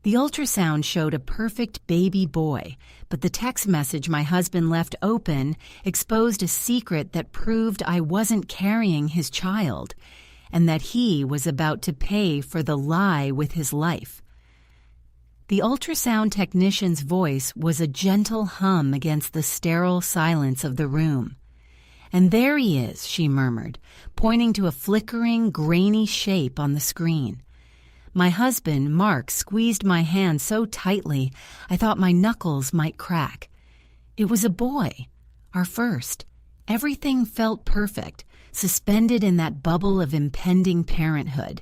The ultrasound showed a perfect baby boy, but the text message my husband left open exposed a secret that proved I wasn't carrying his child, and that he was about to pay for the lie with his life. The ultrasound technician's voice was a gentle hum against the sterile silence of the room. "And there he is," she murmured, pointing to a flickering, grainy shape on the screen. My husband, Mark, squeezed my hand so tightly I thought my knuckles might crack. It was a boy, our first. Everything felt perfect, suspended in that bubble of impending parenthood.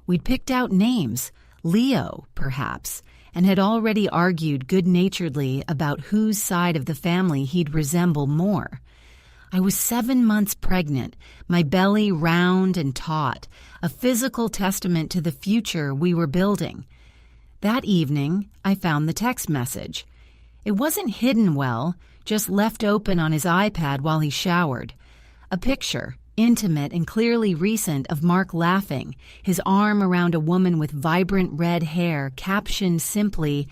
We'd picked out names, Leo, perhaps, and had already argued good-naturedly about whose side of the family he'd resemble more. I was 7 months pregnant, my belly round and taut, a physical testament to the future we were building. That evening, I found the text message. It wasn't hidden well, just left open on his iPad while he showered. A picture, intimate and clearly recent, of Mark laughing, his arm around a woman with vibrant red hair, captioned simply,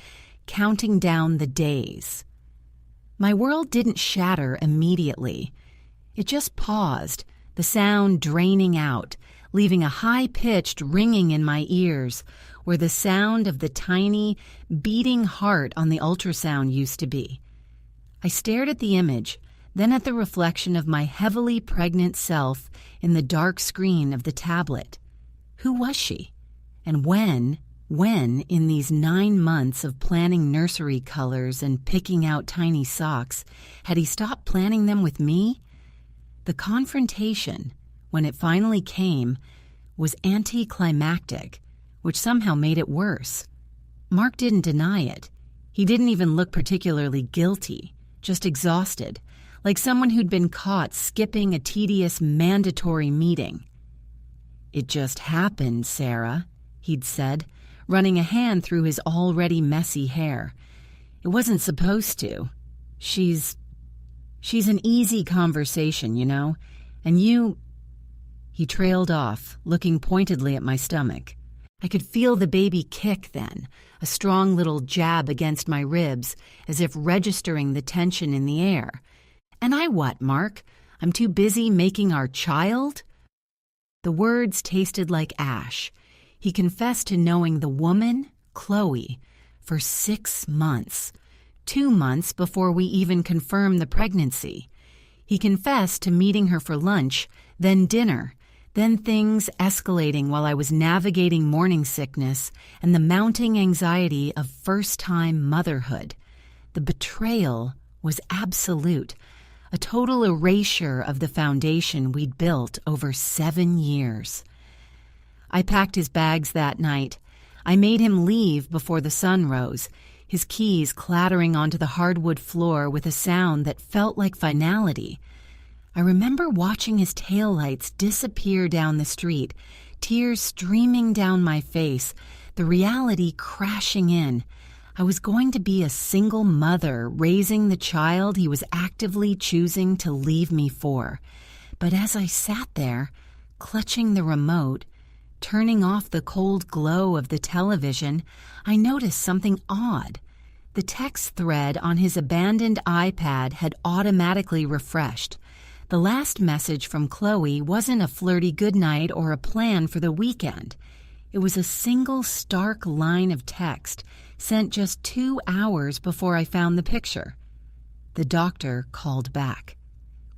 "Counting down the days." My world didn't shatter immediately. It just paused, the sound draining out, leaving a high-pitched ringing in my ears, where the sound of the tiny, beating heart on the ultrasound used to be. I stared at the image, then at the reflection of my heavily pregnant self in the dark screen of the tablet. Who was she? And when, in these 9 months of planning nursery colors and picking out tiny socks, had he stopped planning them with me? The confrontation, when it finally came, was anticlimactic, which somehow made it worse. Mark didn't deny it. He didn't even look particularly guilty, just exhausted, like someone who'd been caught skipping a tedious mandatory meeting. "It just happened, Sarah," he'd said, running a hand through his already messy hair. "It wasn't supposed to. She's an easy conversation, you know, and you—" He trailed off, looking pointedly at my stomach. I could feel the baby kick then, a strong little jab against my ribs, as if registering the tension in the air. "And I what, Mark? I'm too busy making our child?" The words tasted like ash. He confessed to knowing the woman, Chloe, for 6 months. 2 months before we even confirmed the pregnancy. He confessed to meeting her for lunch, then dinner, then things escalating while I was navigating morning sickness and the mounting anxiety of first-time motherhood. The betrayal was absolute, a total erasure of the foundation we'd built over 7 years. I packed his bags that night. I made him leave before the sun rose, his keys clattering onto the hardwood floor with a sound that felt like finality. I remember watching his taillights disappear down the street, tears streaming down my face, the reality crashing in. I was going to be a single mother raising the child he was actively choosing to leave me for. But as I sat there, clutching the remote, turning off the cold glow of the television, I noticed something odd. The text thread on his abandoned iPad had automatically refreshed. The last message from Chloe wasn't a flirty goodnight or a plan for the weekend. It was a single stark line of text sent just 2 hours before I found the picture. The doctor called back.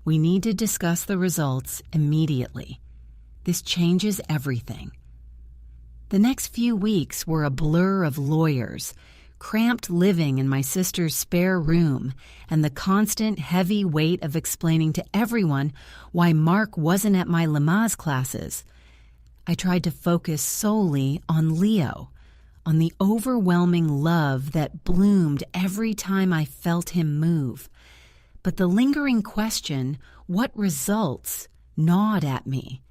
"We need to discuss the results immediately. This changes everything." The next few weeks were a blur of lawyers, cramped living in my sister's spare room, and the constant heavy weight of explaining to everyone why Mark wasn't at my Lamaze classes. I tried to focus solely on Leo, on the overwhelming love that bloomed every time I felt him move. But the lingering question, what results, gnawed at me.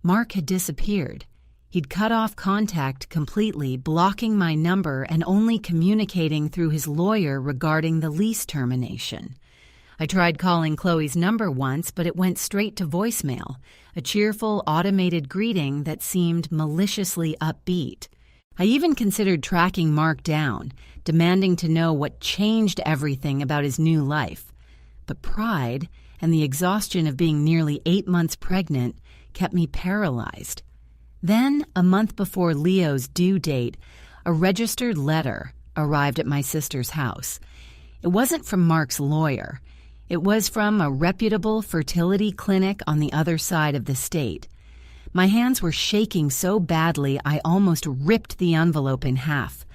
Mark had disappeared. He'd cut off contact completely, blocking my number and only communicating through his lawyer regarding the lease termination. I tried calling Chloe's number once, but it went straight to voicemail, a cheerful automated greeting that seemed maliciously upbeat. I even considered tracking Mark down, demanding to know what changed everything about his new life. But pride and the exhaustion of being nearly 8 months pregnant kept me paralyzed. Then, a month before Leo's due date, a registered letter arrived at my sister's house. It wasn't from Mark's lawyer. It was from a reputable fertility clinic on the other side of the state. My hands were shaking so badly I almost ripped the envelope in half.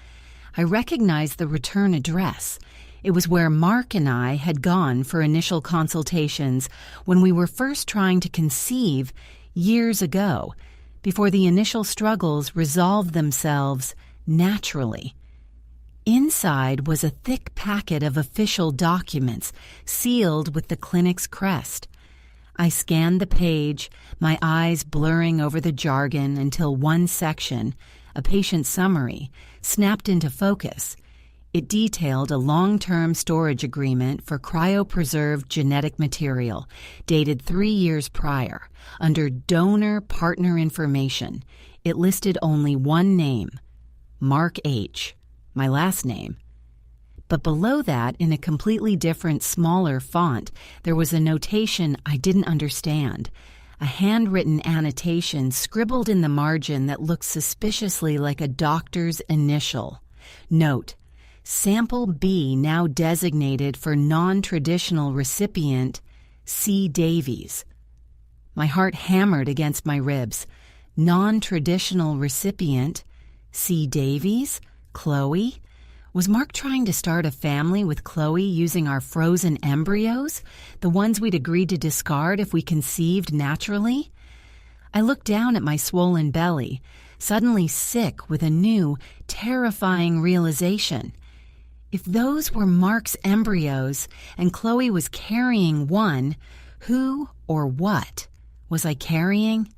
I recognized the return address. It was where Mark and I had gone for initial consultations when we were first trying to conceive years ago, before the initial struggles resolved themselves naturally. Inside was a thick packet of official documents, sealed with the clinic's crest. I scanned the page, my eyes blurring over the jargon until one section, a patient summary, snapped into focus. It detailed a long-term storage agreement for cryopreserved genetic material, dated 3 years prior. Under donor partner information, it listed only one name, Mark H., my last name. But below that, in a completely different, smaller font, there was a notation I didn't understand, a handwritten annotation scribbled in the margin that looked suspiciously like a doctor's initial. Note: Sample B now designated for non-traditional recipient C. Davies. My heart hammered against my ribs. Non-traditional recipient C. Davies? Chloe? Was Mark trying to start a family with Chloe using our frozen embryos, the ones we'd agreed to discard if we conceived naturally? I looked down at my swollen belly, suddenly sick with a new, terrifying realization. If those were Mark's embryos and Chloe was carrying one, who or what was I carrying?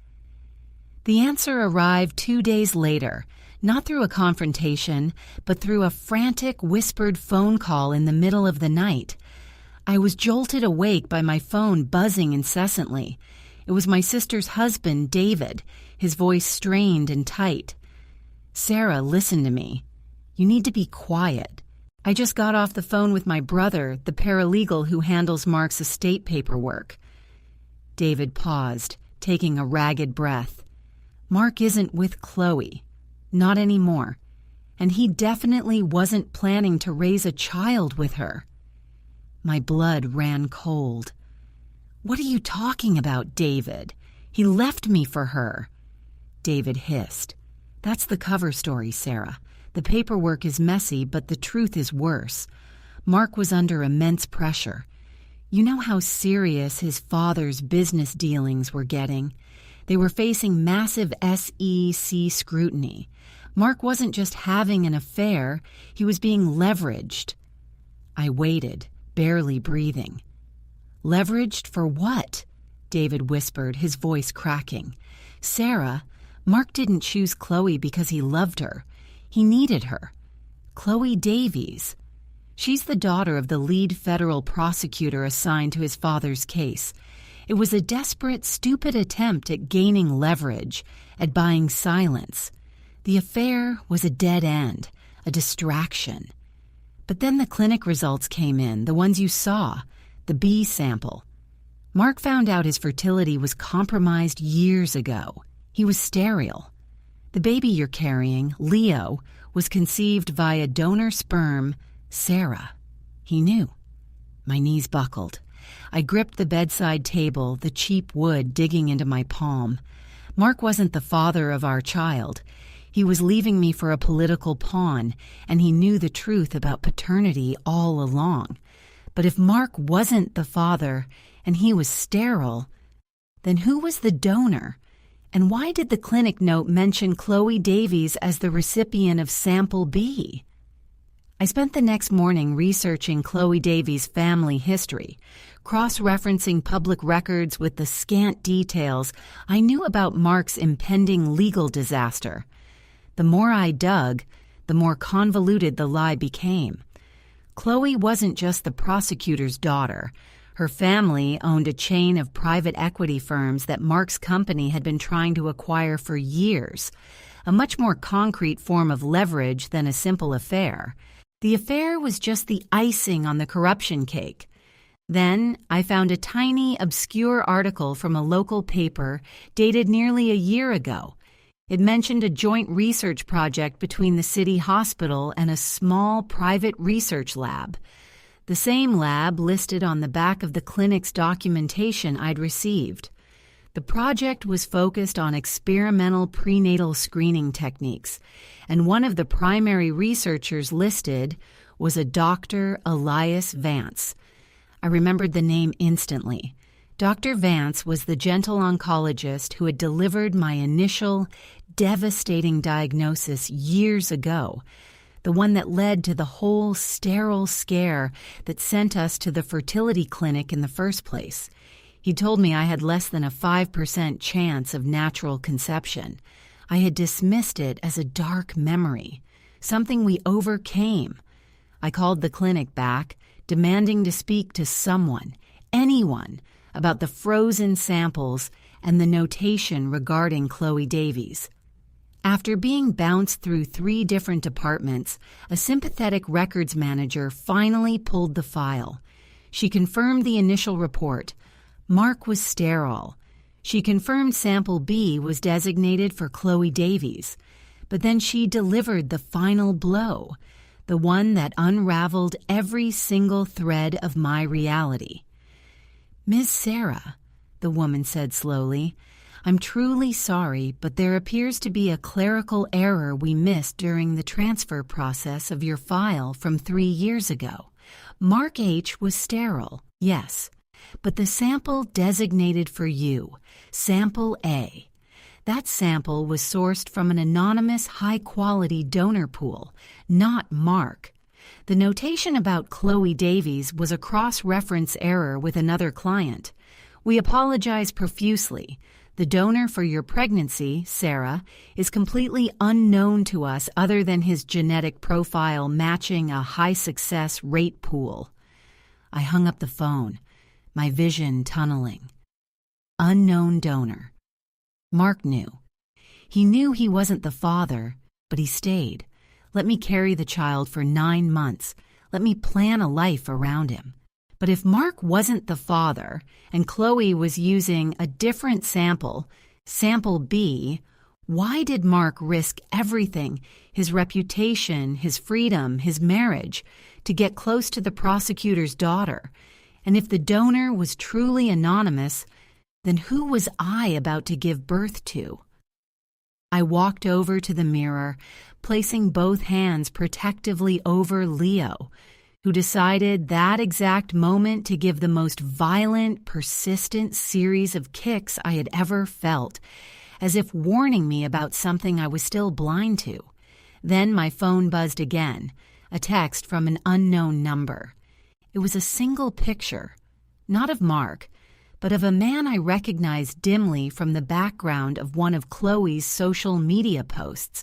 The answer arrived 2 days later, not through a confrontation, but through a frantic, whispered phone call in the middle of the night. I was jolted awake by my phone buzzing incessantly. It was my sister's husband, David, his voice strained and tight. "Sarah, listen to me. You need to be quiet. I just got off the phone with my brother, the paralegal who handles Mark's estate paperwork." David paused, taking a ragged breath. "Mark isn't with Chloe. Not anymore. And he definitely wasn't planning to raise a child with her." My blood ran cold. "What are you talking about, David? He left me for her." David hissed. "That's the cover story, Sarah. The paperwork is messy, but the truth is worse. Mark was under immense pressure. You know how serious his father's business dealings were getting. They were facing massive SEC scrutiny. Mark wasn't just having an affair, he was being leveraged." I waited, barely breathing. "Leveraged for what?" David whispered, his voice cracking. "Sarah, Mark didn't choose Chloe because he loved her. He needed her. Chloe Davies. She's the daughter of the lead federal prosecutor assigned to his father's case. It was a desperate, stupid attempt at gaining leverage, at buying silence. The affair was a dead end, a distraction. But then the clinic results came in, the ones you saw, the B sample. Mark found out his fertility was compromised years ago. He was sterile. The baby you're carrying, Leo, was conceived via donor sperm, Sarah. He knew. My knees buckled. I gripped the bedside table, the cheap wood digging into my palm. Mark wasn't the father of our child. He was leaving me for a political pawn, and he knew the truth about paternity all along. But if Mark wasn't the father, and he was sterile, then who was the donor? And why did the clinic note mention Chloe Davies as the recipient of Sample B? I spent the next morning researching Chloe Davies' family history, cross-referencing public records with the scant details I knew about Mark's impending legal disaster. The more I dug, the more convoluted the lie became. Chloe wasn't just the prosecutor's daughter. Her family owned a chain of private equity firms that Mark's company had been trying to acquire for years. a much more concrete form of leverage than a simple affair. The affair was just the icing on the corruption cake. Then I found a tiny, obscure article from a local paper dated nearly a year ago. It mentioned a joint research project between the city hospital and a small private research lab. The same lab listed on the back of the clinic's documentation I'd received. The project was focused on experimental prenatal screening techniques, and one of the primary researchers listed was a Dr. Elias Vance. I remembered the name instantly. Dr. Vance was the gentle oncologist who had delivered my initial, devastating diagnosis years ago, the one that led to the whole sterile scare that sent us to the fertility clinic in the first place. He told me I had less than a 5% chance of natural conception. I had dismissed it as a dark memory, something we overcame. I called the clinic back, demanding to speak to someone, anyone, about the frozen samples and the notation regarding Chloe Davies. After being bounced through 3 different departments, a sympathetic records manager finally pulled the file. She confirmed the initial report. Mark was sterile. She confirmed sample B was designated for Chloe Davies, but then she delivered the final blow, the one that unraveled every single thread of my reality. "Ms. Sarah," the woman said slowly, "I'm truly sorry, but there appears to be a clerical error we missed during the transfer process of your file from 3 years ago. Mark H. was sterile, yes, but the sample designated for you, sample A, that sample was sourced from an anonymous high-quality donor pool, not Mark. The notation about Chloe Davies was a cross-reference error with another client. We apologize profusely. The donor for your pregnancy, Sarah, is completely unknown to us other than his genetic profile matching a high-success rate pool." I hung up the phone, my vision tunneling. Unknown donor. Mark knew. He knew he wasn't the father, but he stayed. Let me carry the child for 9 months. Let me plan a life around him. But if Mark wasn't the father, and Chloe was using a different sample, sample B, why did Mark risk everything, his reputation, his freedom, his marriage, to get close to the prosecutor's daughter? And if the donor was truly anonymous, then who was I about to give birth to? I walked over to the mirror, placing both hands protectively over Leo, who decided that exact moment to give the most violent, persistent series of kicks I had ever felt, as if warning me about something I was still blind to. Then my phone buzzed again, a text from an unknown number. It was a single picture, not of Mark, but of a man I recognized dimly from the background of one of Chloe's social media posts,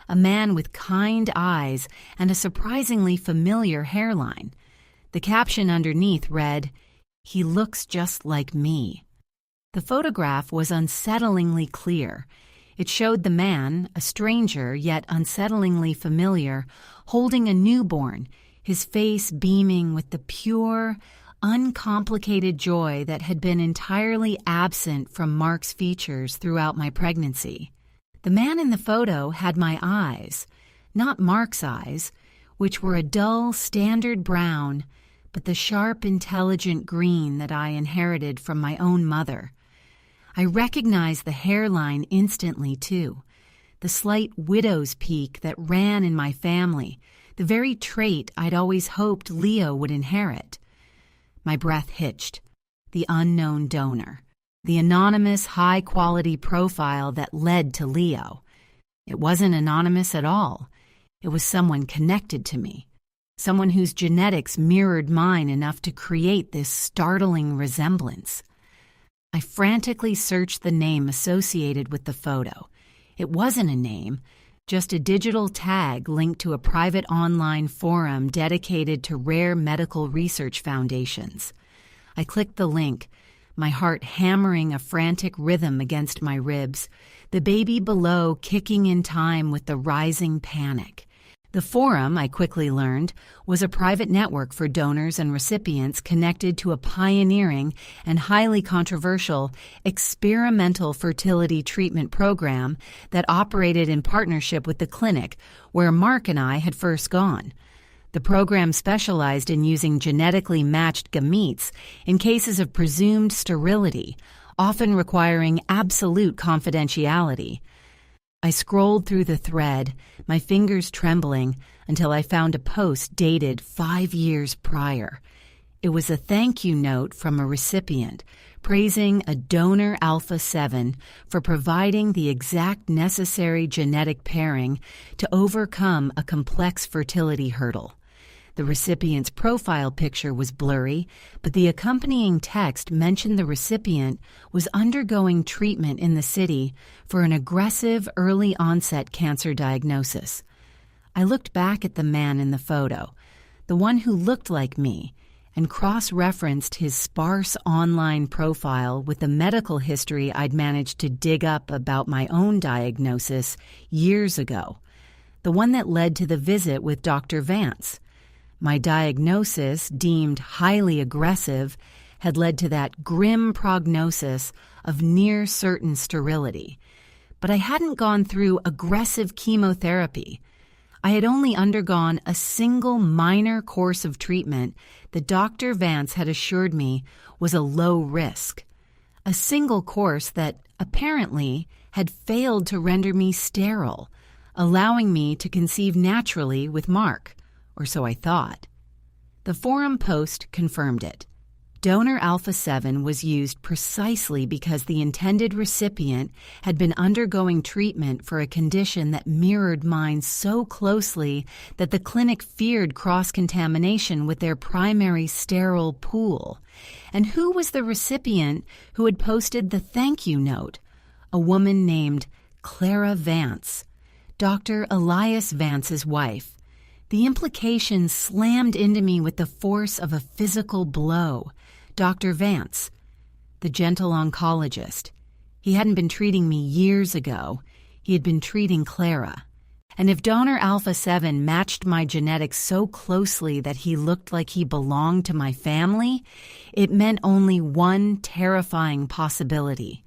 a man with kind eyes and a surprisingly familiar hairline. The caption underneath read, "He looks just like me." The photograph was unsettlingly clear. It showed the man, a stranger yet unsettlingly familiar, holding a newborn, his face beaming with the pure, uncomplicated joy that had been entirely absent from Mark's features throughout my pregnancy. The man in the photo had my eyes, not Mark's eyes, which were a dull, standard brown, but the sharp, intelligent green that I inherited from my own mother. I recognized the hairline instantly, too, the slight widow's peak that ran in my family, the very trait I'd always hoped Leo would inherit. My breath hitched. The unknown donor. The anonymous, high-quality profile that led to Leo. It wasn't anonymous at all. It was someone connected to me. Someone whose genetics mirrored mine enough to create this startling resemblance. I frantically searched the name associated with the photo. It wasn't a name, just a digital tag linked to a private online forum dedicated to rare medical research foundations. I clicked the link, my heart hammering a frantic rhythm against my ribs, the baby below kicking in time with the rising panic. The forum, I quickly learned, was a private network for donors and recipients connected to a pioneering and highly controversial experimental fertility treatment program that operated in partnership with the clinic where Mark and I had first gone. The program specialized in using genetically matched gametes in cases of presumed sterility, often requiring absolute confidentiality. I scrolled through the thread, my fingers trembling, until I found a post dated 5 years prior. It was a thank you note from a recipient praising a donor Alpha 7 for providing the exact necessary genetic pairing to overcome a complex fertility hurdle. The recipient's profile picture was blurry, but the accompanying text mentioned the recipient was undergoing treatment in the city for an aggressive early-onset cancer diagnosis. I looked back at the man in the photo, the one who looked like me, and cross-referenced his sparse online profile with the medical history I'd managed to dig up about my own diagnosis years ago, the one that led to the visit with Dr. Vance. My diagnosis, deemed highly aggressive, had led to that grim prognosis of near-certain sterility. But I hadn't gone through aggressive chemotherapy. I had only undergone a single minor course of treatment that Dr. Vance had assured me was a low risk. A single course that, apparently, had failed to render me sterile, allowing me to conceive naturally with Mark. Or so I thought. The forum post confirmed it. Donor Alpha 7 was used precisely because the intended recipient had been undergoing treatment for a condition that mirrored mine so closely that the clinic feared cross-contamination with their primary sterile pool. And who was the recipient who had posted the thank you note? A woman named Clara Vance, Dr. Elias Vance's wife. The implication slammed into me with the force of a physical blow. Dr. Vance, the gentle oncologist. He hadn't been treating me years ago. He had been treating Clara. And if donor Alpha 7 matched my genetics so closely that he looked like he belonged to my family, it meant only one terrifying possibility.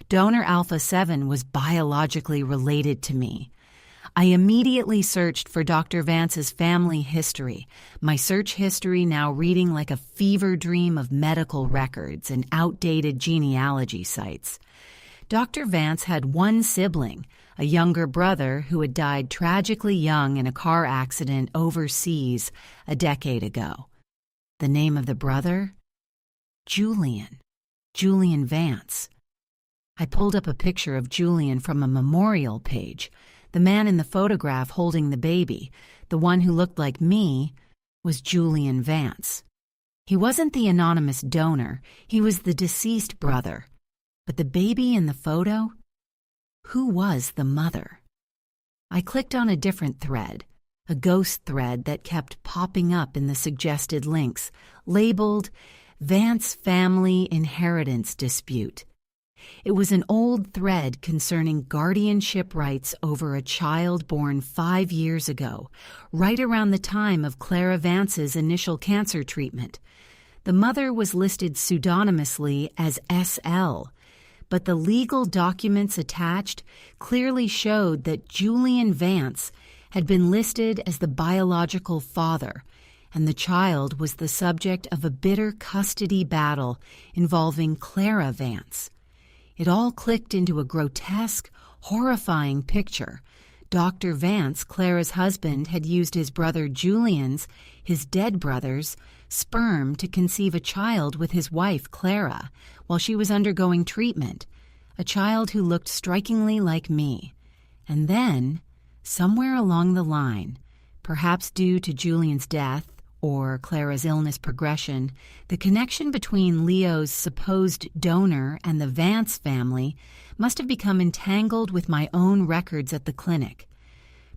Donor Alpha 7 was biologically related to me. I immediately searched for Dr. Vance's family history, my search history now reading like a fever dream of medical records and outdated genealogy sites. Dr. Vance had one sibling, a younger brother who had died tragically young in a car accident overseas a decade ago. The name of the brother? Julian Vance. I pulled up a picture of Julian from a memorial page. The man in the photograph holding the baby, the one who looked like me, was Julian Vance. He wasn't the anonymous donor, he was the deceased brother. But the baby in the photo? Who was the mother? I clicked on a different thread, a ghost thread that kept popping up in the suggested links, labeled Vance Family Inheritance Dispute. It was an old thread concerning guardianship rights over a child born 5 years ago, right around the time of Clara Vance's initial cancer treatment. The mother was listed pseudonymously as SL, but the legal documents attached clearly showed that Julian Vance had been listed as the biological father, and the child was the subject of a bitter custody battle involving Clara Vance. It all clicked into a grotesque, horrifying picture. Dr. Vance, Clara's husband, had used his brother Julian's, his dead brother's, sperm to conceive a child with his wife, Clara, while she was undergoing treatment, a child who looked strikingly like me. And then, somewhere along the line, perhaps due to Julian's death, or Clara's illness progression, the connection between Leo's supposed donor and the Vance family must have become entangled with my own records at the clinic.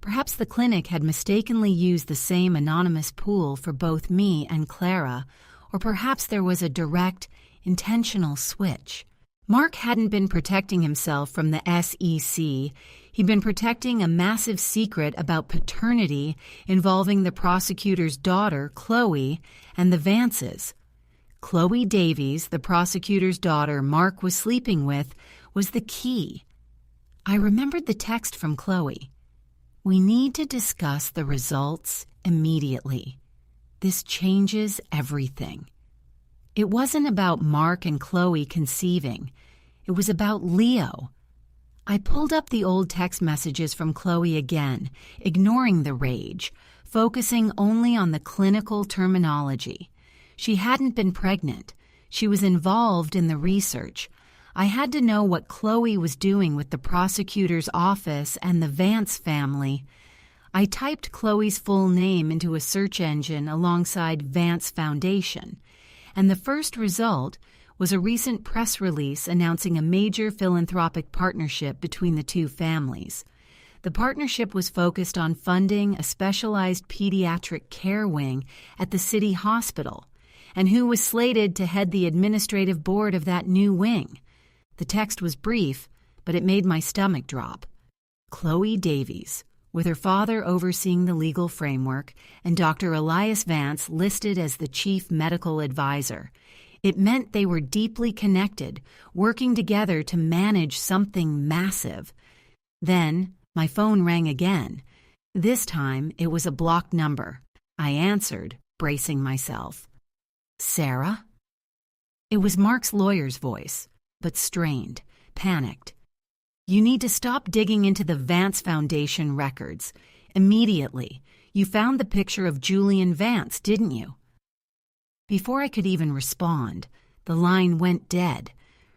Perhaps the clinic had mistakenly used the same anonymous pool for both me and Clara, or perhaps there was a direct, intentional switch. Mark hadn't been protecting himself from the SEC. He'd been protecting a massive secret about paternity involving the prosecutor's daughter, Chloe, and the Vances. Chloe Davies, the prosecutor's daughter Mark was sleeping with, was the key. I remembered the text from Chloe. "We need to discuss the results immediately. This changes everything." It wasn't about Mark and Chloe conceiving. It was about Leo. I pulled up the old text messages from Chloe again, ignoring the rage, focusing only on the clinical terminology. She hadn't been pregnant. She was involved in the research. I had to know what Chloe was doing with the prosecutor's office and the Vance family. I typed Chloe's full name into a search engine alongside Vance Foundation, and the first result was a recent press release announcing a major philanthropic partnership between the two families. The partnership was focused on funding a specialized pediatric care wing at the city hospital, and who was slated to head the administrative board of that new wing. The text was brief, but it made my stomach drop. Chloe Davies, with her father overseeing the legal framework, and Dr. Elias Vance listed as the chief medical advisor. It meant they were deeply connected, working together to manage something massive. Then, my phone rang again. This time, it was a blocked number. I answered, bracing myself. "Sarah?" It was Mark's lawyer's voice, but strained, panicked. "You need to stop digging into the Vance Foundation records. Immediately. You found the picture of Julian Vance, didn't you?" Before I could even respond, the line went dead,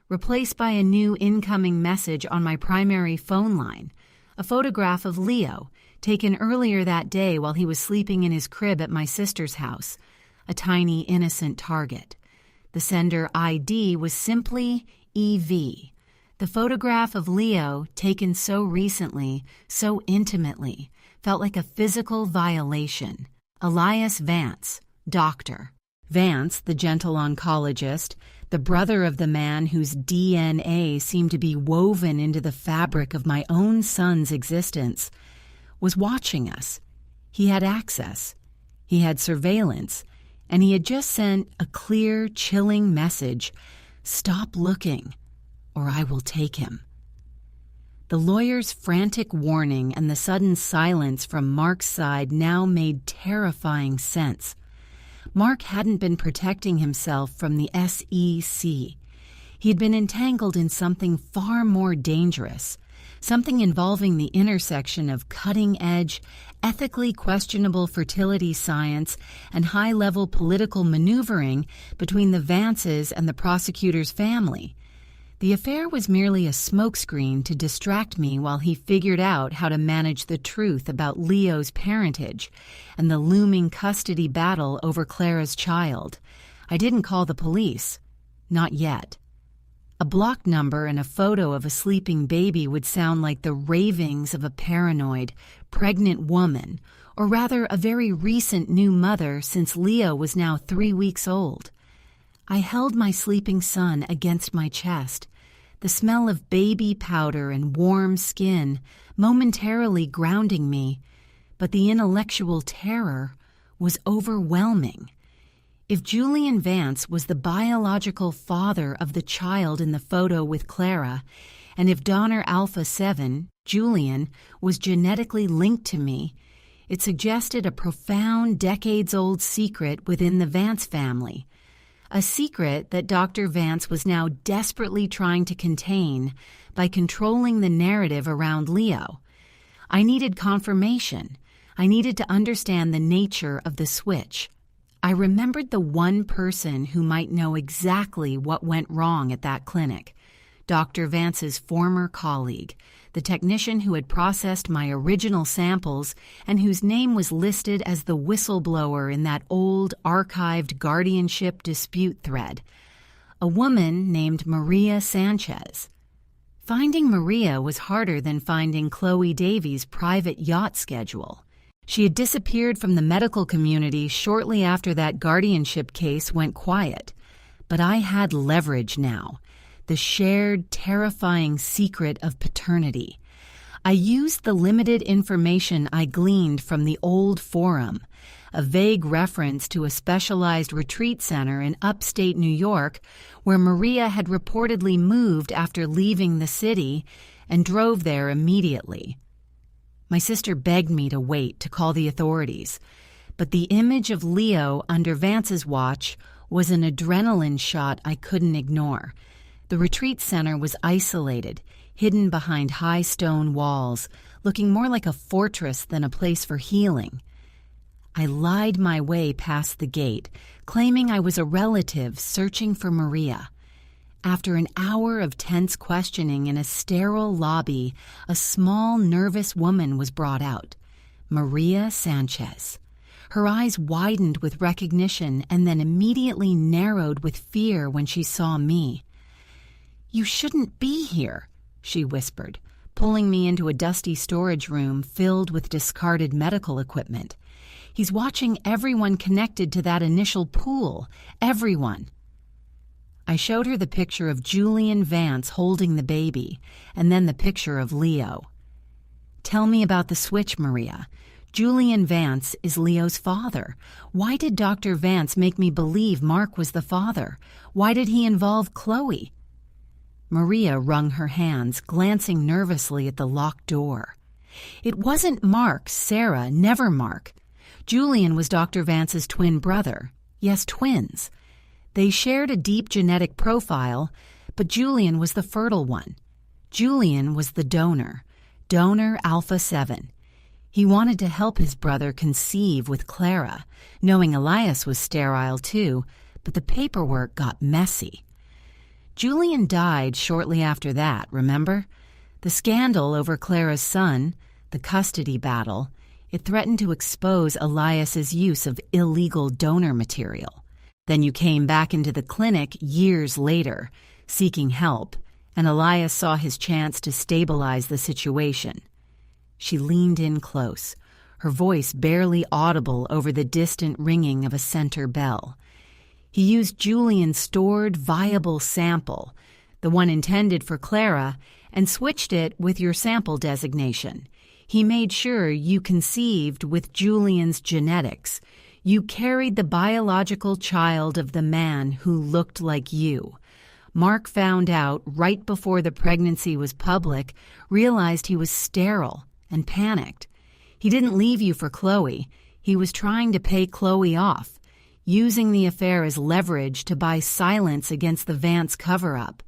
replaced by a new incoming message on my primary phone line, a photograph of Leo, taken earlier that day while he was sleeping in his crib at my sister's house, a tiny, innocent target. The sender ID was simply EV. The photograph of Leo, taken so recently, so intimately, felt like a physical violation. Elias Vance, doctor. Vance, the gentle oncologist, the brother of the man whose DNA seemed to be woven into the fabric of my own son's existence, was watching us. He had access. He had surveillance. And he had just sent a clear, chilling message: "Stop looking, or I will take him." The lawyer's frantic warning and the sudden silence from Mark's side now made terrifying sense. Mark hadn't been protecting himself from the SEC. He had been entangled in something far more dangerous, something involving the intersection of cutting-edge, ethically questionable fertility science and high-level political maneuvering between the Vances and the prosecutor's family. The affair was merely a smokescreen to distract me while he figured out how to manage the truth about Leo's parentage and the looming custody battle over Clara's child. I didn't call the police. Not yet. A blocked number and a photo of a sleeping baby would sound like the ravings of a paranoid, pregnant woman, or rather a very recent new mother since Leo was now 3 weeks old. I held my sleeping son against my chest, the smell of baby powder and warm skin momentarily grounding me, but the intellectual terror was overwhelming. If Julian Vance was the biological father of the child in the photo with Clara, and if Donor Alpha 7, Julian, was genetically linked to me, it suggested a profound, decades-old secret within the Vance family. A secret that Dr. Vance was now desperately trying to contain by controlling the narrative around Leo. I needed confirmation. I needed to understand the nature of the switch. I remembered the one person who might know exactly what went wrong at that clinic, Dr. Vance's former colleague, the technician who had processed my original samples and whose name was listed as the whistleblower in that old, archived guardianship dispute thread, a woman named Maria Sanchez. Finding Maria was harder than finding Chloe Davies' private yacht schedule. She had disappeared from the medical community shortly after that guardianship case went quiet, But I had leverage now, the shared, terrifying secret of paternity. I used the limited information I gleaned from the old forum, a vague reference to a specialized retreat center in upstate New York where Maria had reportedly moved after leaving the city and drove there immediately. My sister begged me to wait to call the authorities, but the image of Leo under Vance's watch was an adrenaline shot I couldn't ignore. The retreat center was isolated, hidden behind high stone walls, looking more like a fortress than a place for healing. I lied my way past the gate, claiming I was a relative searching for Maria. After an hour of tense questioning in a sterile lobby, a small, nervous woman was brought out, Maria Sanchez. Her eyes widened with recognition and then immediately narrowed with fear when she saw me. "You shouldn't be here," she whispered, pulling me into a dusty storage room filled with discarded medical equipment. "He's watching everyone connected to that initial pool. Everyone." I showed her the picture of Julian Vance holding the baby, and then the picture of Leo. "Tell me about the switch, Maria. Julian Vance is Leo's father. Why did Dr. Vance make me believe Mark was the father? Why did he involve Chloe?" Maria wrung her hands, glancing nervously at the locked door. "It wasn't Mark, Sarah, never Mark. Julian was Dr. Vance's twin brother. Yes, twins. They shared a deep genetic profile, but Julian was the fertile one. Julian was the donor Alpha 7. He wanted to help his brother conceive with Clara, knowing Elias was sterile too, but the paperwork got messy. Julian died shortly after that, remember? The scandal over Clara's son, the custody battle, it threatened to expose Elias's use of illegal donor material. Then you came back into the clinic years later, seeking help, and Elias saw his chance to stabilize the situation. She leaned in close, her voice barely audible over the distant ringing of a center bell. He used Julian's stored, viable sample, the one intended for Clara, and switched it with your sample designation. He made sure you conceived with Julian's genetics. You carried the biological child of the man who looked like you. Mark found out right before the pregnancy was public, realized he was sterile, and panicked. He didn't leave you for Chloe. He was trying to pay Chloe off, using the affair as leverage to buy silence against the Vance cover-up.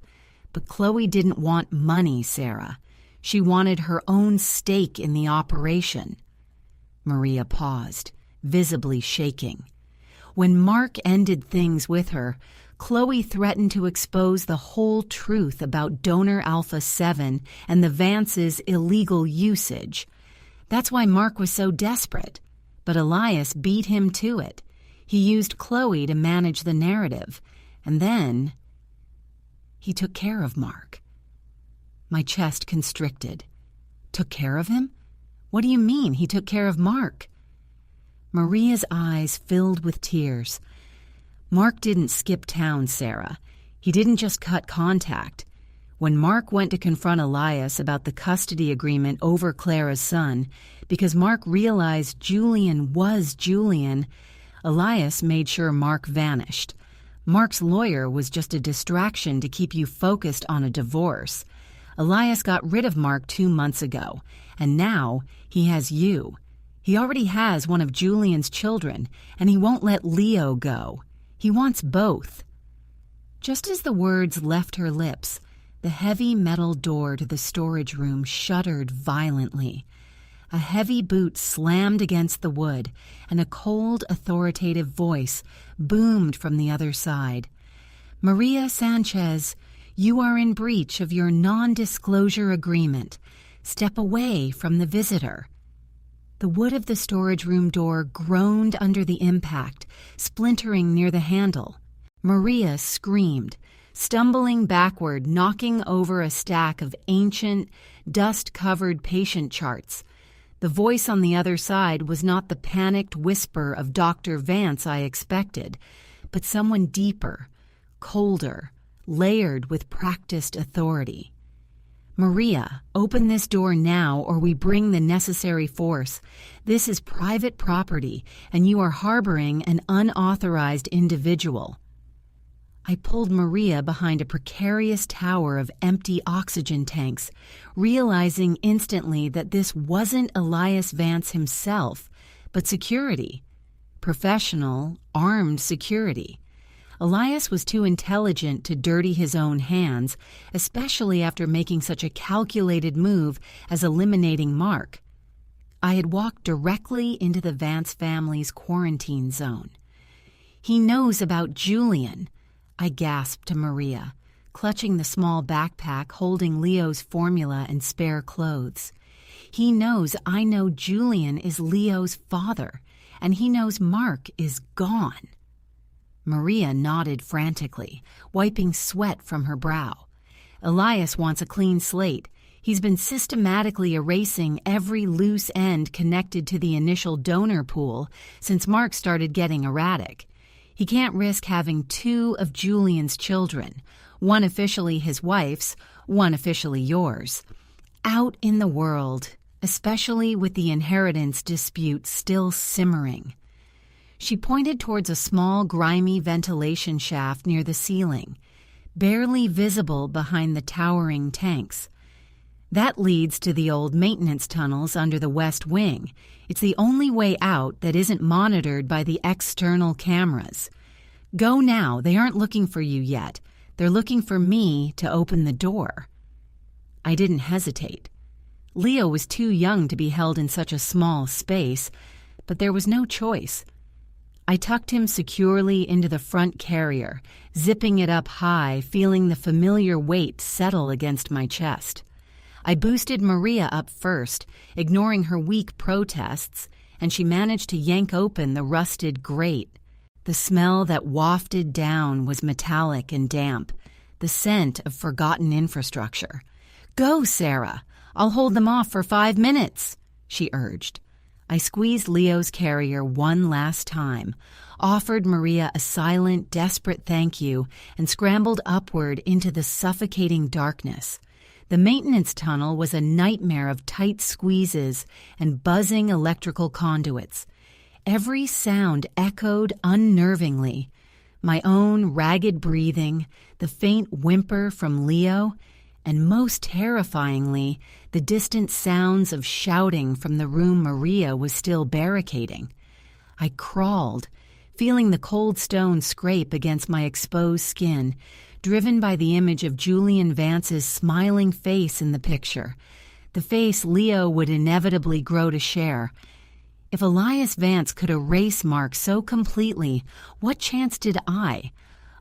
But Chloe didn't want money, Sarah. She wanted her own stake in the operation. Maria paused, visibly shaking. When Mark ended things with her, Chloe threatened to expose the whole truth about donor Alpha 7 and the Vance's illegal usage. That's why Mark was so desperate. But Elias beat him to it. He used Chloe to manage the narrative. And then he took care of Mark. My chest constricted. Took care of him? What do you mean he took care of Mark? Maria's eyes filled with tears. Mark didn't skip town, Sarah. He didn't just cut contact. When Mark went to confront Elias about the custody agreement over Clara's son, because Mark realized Julian was Julian, Elias made sure Mark vanished. Mark's lawyer was just a distraction to keep you focused on a divorce. Elias got rid of Mark 2 months ago, and now he has you. He already has one of Julian's children, and he won't let Leo go. He wants both. Just as the words left her lips, the heavy metal door to the storage room shuddered violently. A heavy boot slammed against the wood, and a cold, authoritative voice boomed from the other side. "Maria Sanchez, you are in breach of your non-disclosure agreement. Step away from the visitor." The wood of the storage room door groaned under the impact, splintering near the handle. Maria screamed, stumbling backward, knocking over a stack of ancient, dust-covered patient charts. The voice on the other side was not the panicked whisper of Dr. Vance I expected, but someone deeper, colder, layered with practiced authority. "Maria, open this door now or we bring the necessary force. This is private property and you are harboring an unauthorized individual." I pulled Maria behind a precarious tower of empty oxygen tanks, realizing instantly that this wasn't Elias Vance himself, but security. Professional, armed security. Elias was too intelligent to dirty his own hands, especially after making such a calculated move as eliminating Mark. I had walked directly into the Vance family's quarantine zone. "He knows about Julian," I gasped to Maria, clutching the small backpack holding Leo's formula and spare clothes. "He knows I know Julian is Leo's father, and he knows Mark is gone." Maria nodded frantically, wiping sweat from her brow. "Elias wants a clean slate. He's been systematically erasing every loose end connected to the initial donor pool since Mark started getting erratic. He can't risk having 2 of Julian's children, one officially his wife's, one officially yours, out in the world, especially with the inheritance dispute still simmering." She pointed towards a small, grimy ventilation shaft near the ceiling, barely visible behind the towering tanks. "That leads to the old maintenance tunnels under the west wing. It's the only way out that isn't monitored by the external cameras. Go now, they aren't looking for you yet. They're looking for me to open the door." I didn't hesitate. Leo was too young to be held in such a small space, but there was no choice. I tucked him securely into the front carrier, zipping it up high, feeling the familiar weight settle against my chest. I boosted Maria up first, ignoring her weak protests, and she managed to yank open the rusted grate. The smell that wafted down was metallic and damp, the scent of forgotten infrastructure. "Go, Sarah. I'll hold them off for 5 minutes," she urged. I squeezed Leo's carrier one last time, offered Maria a silent, desperate thank you, and scrambled upward into the suffocating darkness. The maintenance tunnel was a nightmare of tight squeezes and buzzing electrical conduits. Every sound echoed unnervingly. My own ragged breathing, the faint whimper from Leo, and most terrifyingly, the distant sounds of shouting from the room Maria was still barricading. I crawled, feeling the cold stone scrape against my exposed skin, driven by the image of Julian Vance's smiling face in the picture, the face Leo would inevitably grow to share. If Elias Vance could erase Mark so completely, what chance did I,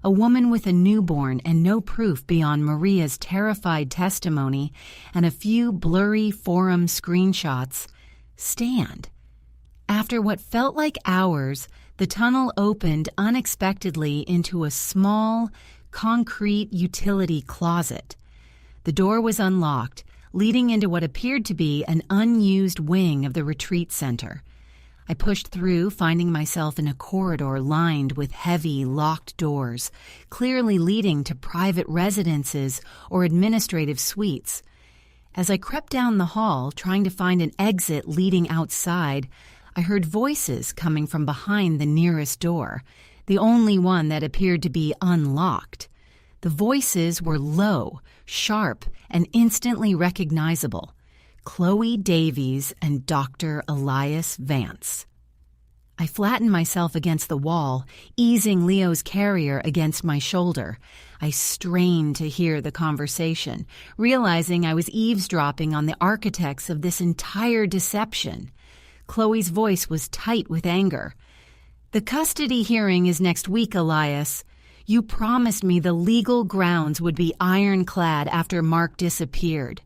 a woman with a newborn and no proof beyond Maria's terrified testimony and a few blurry forum screenshots, stand? After what felt like hours, the tunnel opened unexpectedly into a small, concrete utility closet. The door was unlocked, leading into what appeared to be an unused wing of the retreat center. I pushed through, finding myself in a corridor lined with heavy, locked doors, clearly leading to private residences or administrative suites. As I crept down the hall, trying to find an exit leading outside, I heard voices coming from behind the nearest door, the only one that appeared to be unlocked. The voices were low, sharp, and instantly recognizable. Chloe Davies and Dr. Elias Vance. I flattened myself against the wall, easing Leo's carrier against my shoulder. I strained to hear the conversation, realizing I was eavesdropping on the architects of this entire deception. Chloe's voice was tight with anger. "The custody hearing is next week, Elias. You promised me the legal grounds would be ironclad after Mark disappeared.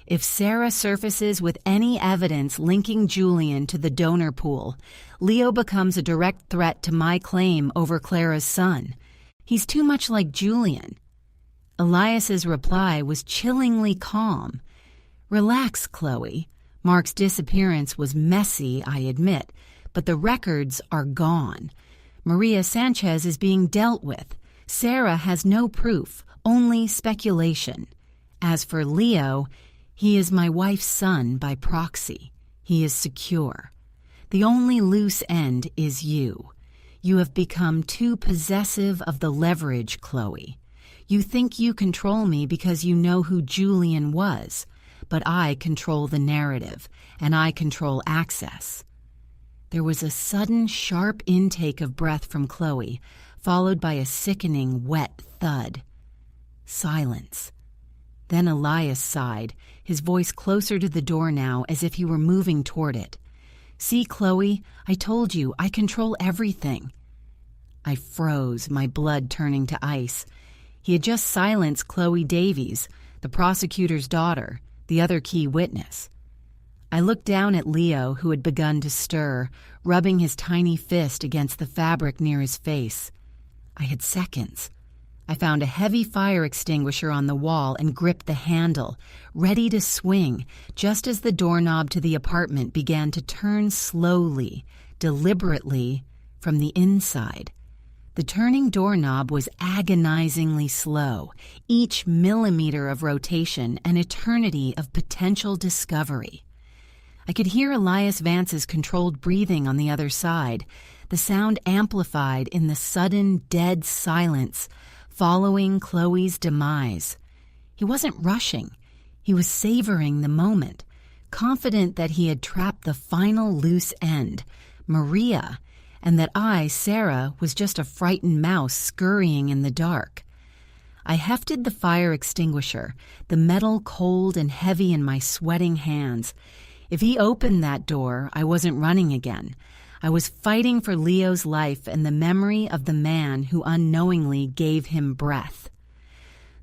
If Sarah surfaces with any evidence linking Julian to the donor pool, Leo becomes a direct threat to my claim over Clara's son. He's too much like Julian." Elias's reply was chillingly calm. "Relax, Chloe. Mark's disappearance was messy, I admit, but the records are gone. Maria Sanchez is being dealt with. Sarah has no proof, only speculation. As for Leo, he is my wife's son by proxy. He is secure. The only loose end is you. You have become too possessive of the leverage, Chloe. You think you control me because you know who Julian was, but I control the narrative, and I control access. There was a sudden, sharp intake of breath from Chloe, followed by a sickening, wet thud. Silence. Then Elias sighed, his voice closer to the door now, as if he were moving toward it. "See, Chloe, I told you, I control everything." I froze, my blood turning to ice. He had just silenced Chloe Davies, the prosecutor's daughter, the other key witness. I looked down at Leo, who had begun to stir, rubbing his tiny fist against the fabric near his face. I had seconds. I found a heavy fire extinguisher on the wall and gripped the handle, ready to swing, just as the doorknob to the apartment began to turn slowly, deliberately, from the inside. The turning doorknob was agonizingly slow, each millimeter of rotation an eternity of potential discovery. I could hear Elias Vance's controlled breathing on the other side, the sound amplified in the sudden, dead silence following Chloe's demise. He wasn't rushing. He was savoring the moment, confident that he had trapped the final loose end, Maria, and that I, Sarah, was just a frightened mouse scurrying in the dark. I hefted the fire extinguisher, the metal cold and heavy in my sweating hands. If he opened that door, I wasn't running again. I was fighting for Leo's life and the memory of the man who unknowingly gave him breath.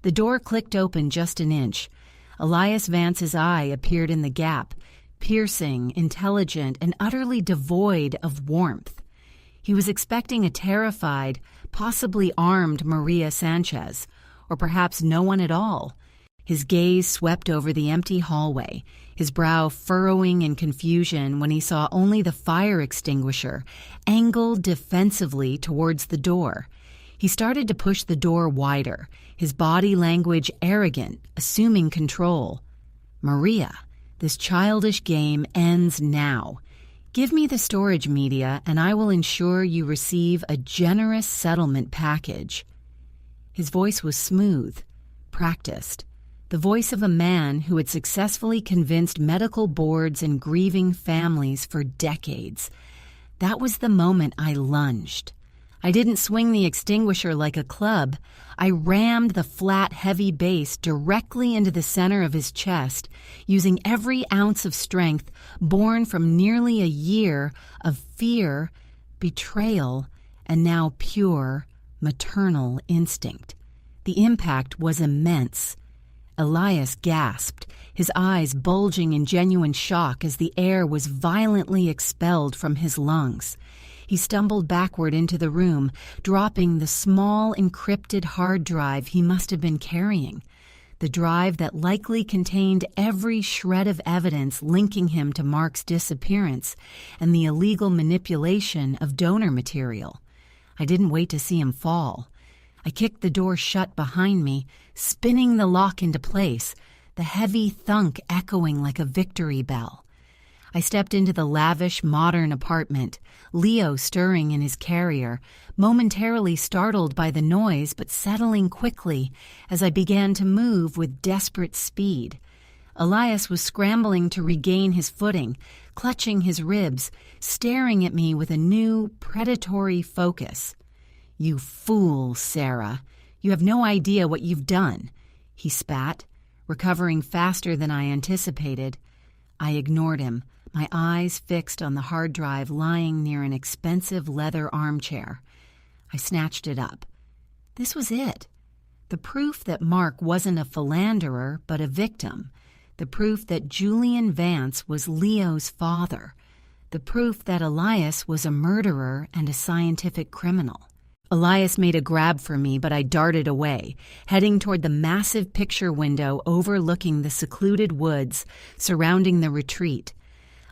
The door clicked open just an inch. Elias Vance's eye appeared in the gap, piercing, intelligent, and utterly devoid of warmth. He was expecting a terrified, possibly armed Maria Sanchez, or perhaps no one at all. His gaze swept over the empty hallway, his brow furrowing in confusion when he saw only the fire extinguisher, angled defensively towards the door. He started to push the door wider, his body language arrogant, assuming control. "Maria, this childish game ends now. Give me the storage media and I will ensure you receive a generous settlement package." His voice was smooth, practiced, the voice of a man who had successfully convinced medical boards and grieving families for decades. That was the moment I lunged. I didn't swing the extinguisher like a club. I rammed the flat, heavy base directly into the center of his chest, using every ounce of strength born from nearly a year of fear, betrayal, and now pure, maternal instinct. The impact was immense. Elias gasped, his eyes bulging in genuine shock as the air was violently expelled from his lungs. He stumbled backward into the room, dropping the small, encrypted hard drive he must have been carrying, the drive that likely contained every shred of evidence linking him to Mark's disappearance and the illegal manipulation of donor material. I didn't wait to see him fall. I kicked the door shut behind me, spinning the lock into place, the heavy thunk echoing like a victory bell. I stepped into the lavish, modern apartment, Leo stirring in his carrier, momentarily startled by the noise but settling quickly as I began to move with desperate speed. Elias was scrambling to regain his footing, clutching his ribs, staring at me with a new, predatory focus. "You fool, Sarah. You have no idea what you've done," he spat, recovering faster than I anticipated. I ignored him, my eyes fixed on the hard drive lying near an expensive leather armchair. I snatched it up. This was it. The proof that Mark wasn't a philanderer but a victim. The proof that Julian Vance was Leo's father. The proof that Elias was a murderer and a scientific criminal. Elias made a grab for me, but I darted away, heading toward the massive picture window overlooking the secluded woods surrounding the retreat.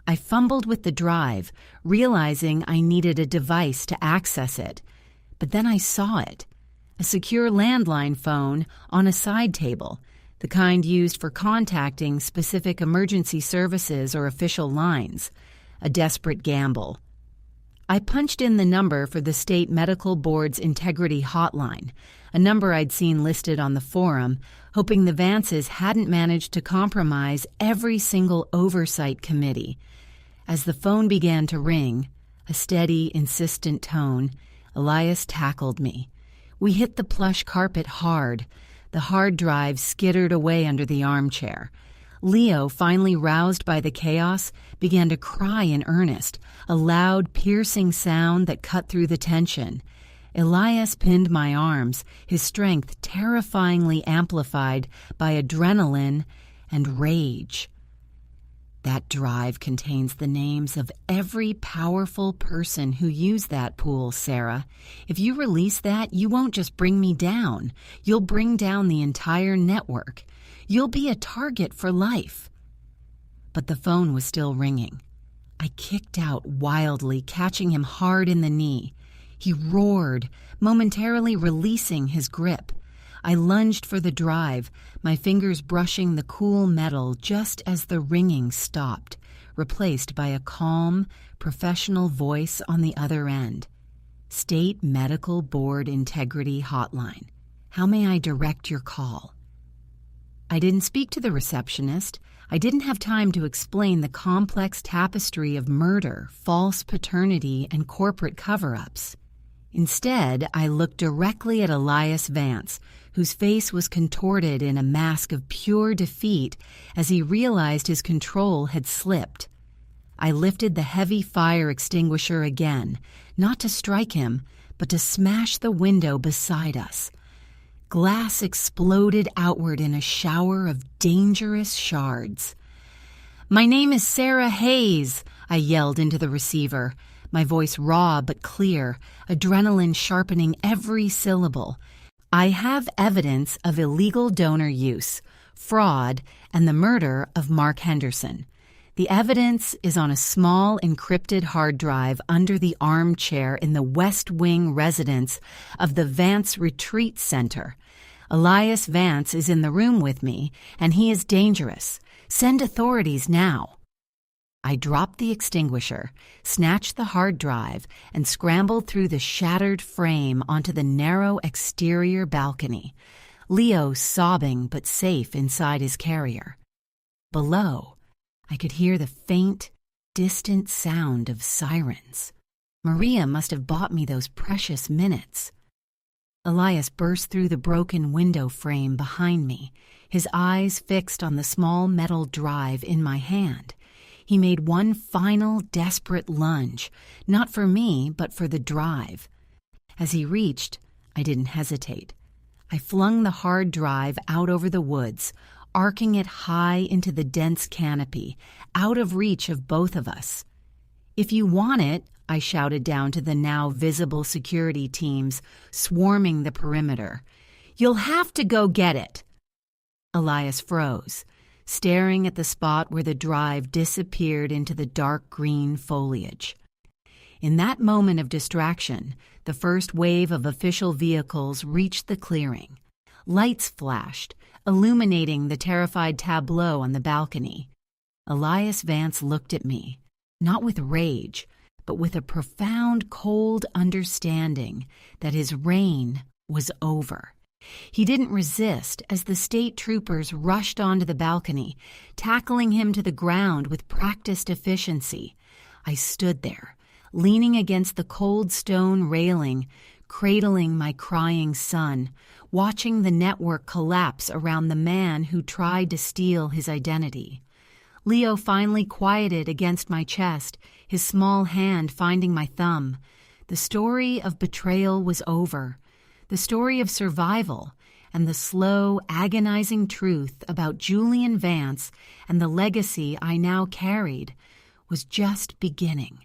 I fumbled with the drive, realizing I needed a device to access it. But then I saw it. a secure landline phone on a side table, the kind used for contacting specific emergency services or official lines. A desperate gamble. I punched in the number for the State Medical Board's Integrity Hotline, a number I'd seen listed on the forum, hoping the Vances hadn't managed to compromise every single oversight committee. As the phone began to ring, a steady, insistent tone, Elias tackled me. We hit the plush carpet hard. The hard drive skittered away under the armchair. Leo, finally roused by the chaos, began to cry in earnest, a loud, piercing sound that cut through the tension. Elias pinned my arms, his strength terrifyingly amplified by adrenaline and rage. That drive contains the names of every powerful person who used that pool, Sarah. If you release that, you won't just bring me down. You'll bring down the entire network. You'll be a target for life. But the phone was still ringing. I kicked out wildly, catching him hard in the knee. He roared, momentarily releasing his grip. I lunged for the drive, my fingers brushing the cool metal just as the ringing stopped, replaced by a calm, professional voice on the other end. State Medical Board Integrity Hotline. How may I direct your call? I didn't speak to the receptionist. I didn't have time to explain the complex tapestry of murder, false paternity, and corporate cover-ups. Instead, I looked directly at Elias Vance, whose face was contorted in a mask of pure defeat as he realized his control had slipped. I lifted the heavy fire extinguisher again, not to strike him, but to smash the window beside us. Glass exploded outward in a shower of dangerous shards. "My name is Sarah Hayes," I yelled into the receiver, my voice raw but clear, adrenaline sharpening every syllable. "I have evidence of illegal donor use, fraud, and the murder of Mark Henderson. The evidence is on a small encrypted hard drive under the armchair in the West Wing residence of the Vance Retreat Center. Elias Vance is in the room with me, and he is dangerous. Send authorities now." I dropped the extinguisher, snatched the hard drive, and scrambled through the shattered frame onto the narrow exterior balcony, Leo sobbing but safe inside his carrier. Below, I could hear the faint, distant sound of sirens. Maria must have bought me those precious minutes. Elias burst through the broken window frame behind me, his eyes fixed on the small metal drive in my hand. He made one final, desperate lunge, not for me, but for the drive. As he reached, I didn't hesitate. I flung the hard drive out over the woods, arcing it high into the dense canopy, out of reach of both of us. "If you want it," I shouted down to the now visible security teams swarming the perimeter, "you'll have to go get it." Elias froze, staring at the spot where the drive disappeared into the dark green foliage. In that moment of distraction, the first wave of official vehicles reached the clearing. Lights flashed, illuminating the terrified tableau on the balcony. Elias Vance looked at me, not with rage, but with a profound, cold understanding that his reign was over. He didn't resist as the state troopers rushed onto the balcony, tackling him to the ground with practiced efficiency. I stood there, leaning against the cold stone railing, cradling my crying son, watching the network collapse around the man who tried to steal his identity. Leo finally quieted against my chest, his small hand finding my thumb. The story of betrayal was over. The story of survival and the slow, agonizing truth about Julian Vance and the legacy I now carried was just beginning.